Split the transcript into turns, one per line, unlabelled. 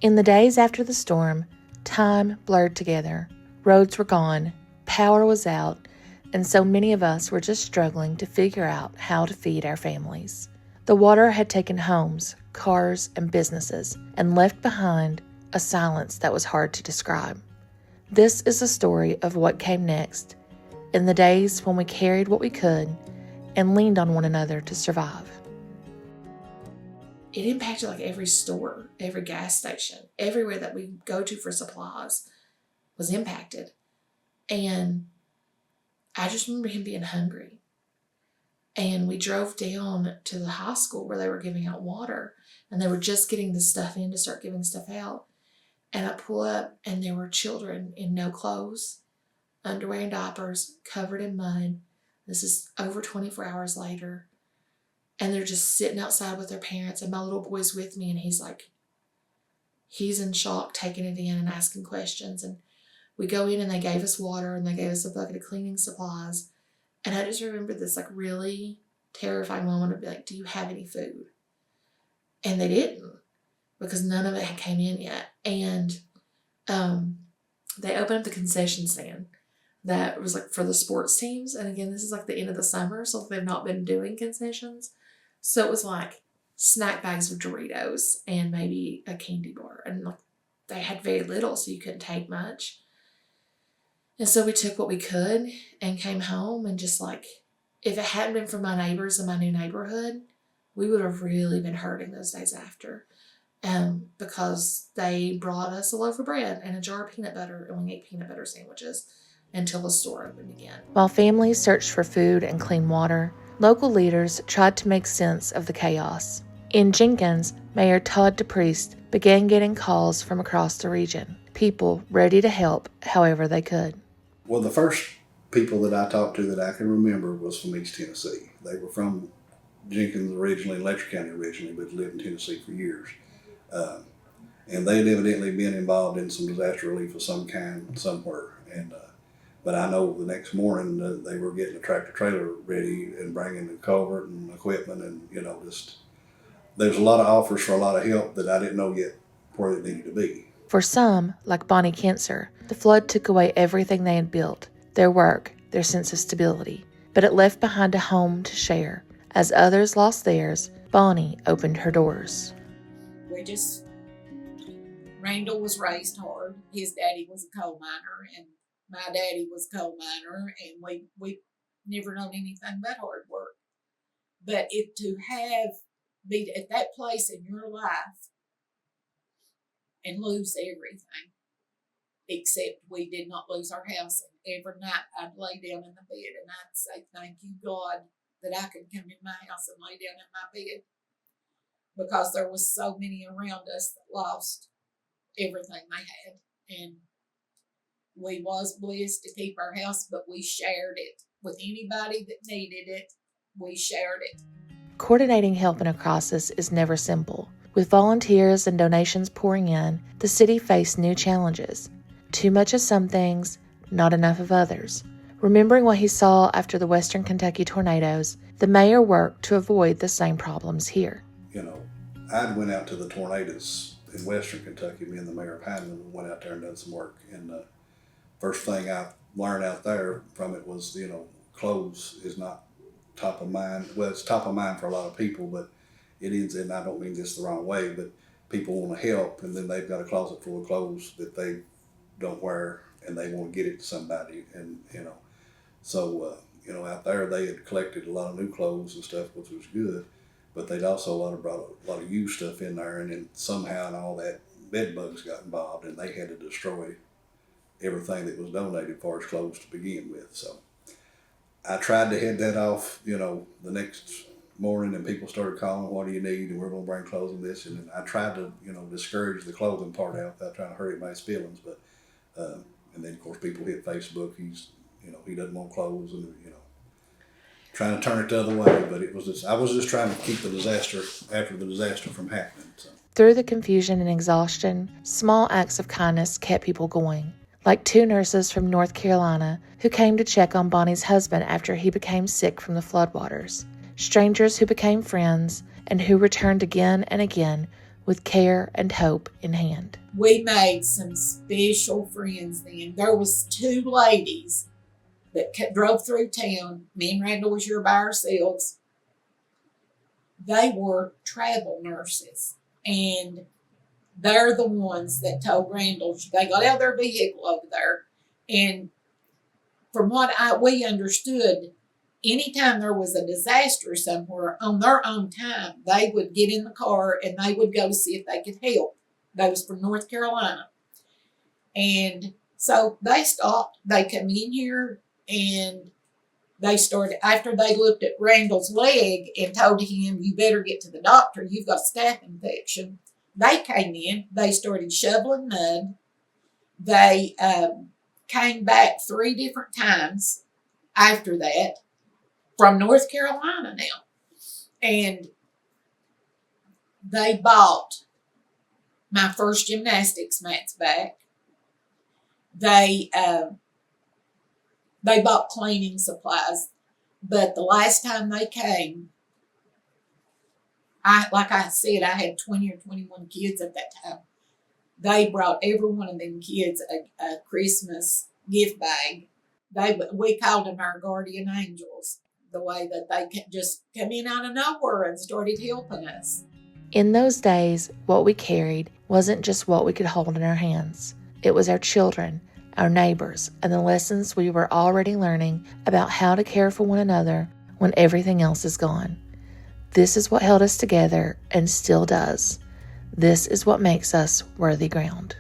In the days after the storm, time blurred together. Roads were gone, power was out, and so many of us were just struggling to figure out how to feed our families. The water had taken homes, cars, and businesses, and left behind a silence that was hard to describe. This is a story of what came next, in the days when we carried what we could and leaned on one another to survive. It impacted like every store, every gas station, everywhere that we go to for supplies was impacted. And I just remember him being hungry. And we drove down to the high school where they were giving out water, and they were just getting the stuff in to start giving stuff out. And I pull up, and there were children in no clothes, underwear and diapers, covered in mud. This is over 24 hours later. And they're just sitting outside with their parents, and my little boy's with me, and he's in shock, taking it in and asking questions. And we go in, and they gave us water, and they gave us a bucket of cleaning supplies. And I just remember this like really terrifying moment of like, do you have any food? And they didn't, because none of it had came in yet. And they opened up the concession stand that was like for the sports teams. And again, this is like the end of the summer, so they've not been doing concessions. So it was like snack bags of Doritos and maybe a candy bar. And like they had very little, so you couldn't take much. And so we took what we could and came home, and just like, if it hadn't been for my neighbors in my new neighborhood, we would have really been hurting those days after. Because they brought us a loaf of bread and a jar of peanut butter, and we ate peanut butter sandwiches until the store opened again. While families searched for food and clean water, local leaders tried to make sense of the chaos. In Jenkins, Mayor Todd DePriest began getting calls from across the region, people ready to help however they could.
Well, the first people that I talked to that I can remember was from East Tennessee. They were from Jenkins originally, Letcher County originally, but lived in Tennessee for years. And they'd evidently been involved in some disaster relief of some kind somewhere. But I know the next morning they were getting a tractor trailer ready and bringing the culvert and equipment, and there's a lot of offers for a lot of help that I didn't know yet where it needed to be.
For some, like Bonnie Kentzer, the flood took away everything they had built, their work, their sense of stability, but it left behind a home to share. As others lost theirs, Bonnie opened her doors.
Randall was raised hard. His daddy was a coal miner, and my daddy was a coal miner, and we never known anything but hard work. But be at that place in your life and lose everything, except we did not lose our house. And every night I'd lay down in the bed and I'd say, thank you, God, that I could come in my house and lay down in my bed, because there was so many around us that lost everything they had. And we was blessed to keep our house, but we shared it with anybody that needed it. We shared it.
Coordinating help in a crisis is never simple. With volunteers and donations pouring in, the city faced new challenges. Too much of some things, not enough of others. Remembering what he saw after the Western Kentucky tornadoes, the mayor worked to avoid the same problems here.
I went out to the tornadoes in Western Kentucky. Me and the mayor of Highland went out there and done some work. And the first thing I learned out there from it was, clothes is not top of mind. Well, it's top of mind for a lot of people, but it is, and I don't mean this the wrong way, but people want to help, and then they've got a closet full of clothes that they don't wear, and they want to get it to somebody. And, so out there they had collected a lot of new clothes and stuff, which was good. But they'd also brought a lot of used stuff in there, and then somehow and all that bed bugs got involved, and they had to destroy everything that was donated for as clothes to begin with. So I tried to head that off, the next morning, and people started calling, what do you need? And we're going to bring clothes and this. And I tried to, discourage the clothing part out without trying to hurt anybody's feelings. But, and then of course people hit Facebook, he doesn't want clothes, and, trying to turn it the other way, but I was just trying to keep the disaster from happening. So.
Through the confusion and exhaustion, small acts of kindness kept people going, like 2 nurses from North Carolina who came to check on Bonnie's husband after he became sick from the floodwaters, strangers who became friends and who returned again and again with care and hope in hand.
We made some special friends then. There was 2 ladies that drove through town. Me and Randall was here by ourselves. They were travel nurses, and they're the ones that told Randall, they got out of their vehicle over there, and from what we understood, anytime there was a disaster somewhere on their own time, they would get in the car and they would go see if they could help. They was from North Carolina. And so they stopped, they come in here, and they started, after they looked at Randall's leg and told him, you better get to the doctor, you've got a staph infection. They came in, they started shoveling mud. They came back 3 different times after that from North Carolina now. And they bought my first gymnastics mats back. They bought cleaning supplies. But the last time they came, like I said, I had 20 or 21 kids at that time. They brought every one of them kids a Christmas gift bag. We called them our guardian angels, the way that they could just come in out of nowhere and started helping us.
In those days, what we carried wasn't just what we could hold in our hands. It was our children, our neighbors, and the lessons we were already learning about how to care for one another when everything else is gone. This is what held us together and still does. This is what makes us worthy ground.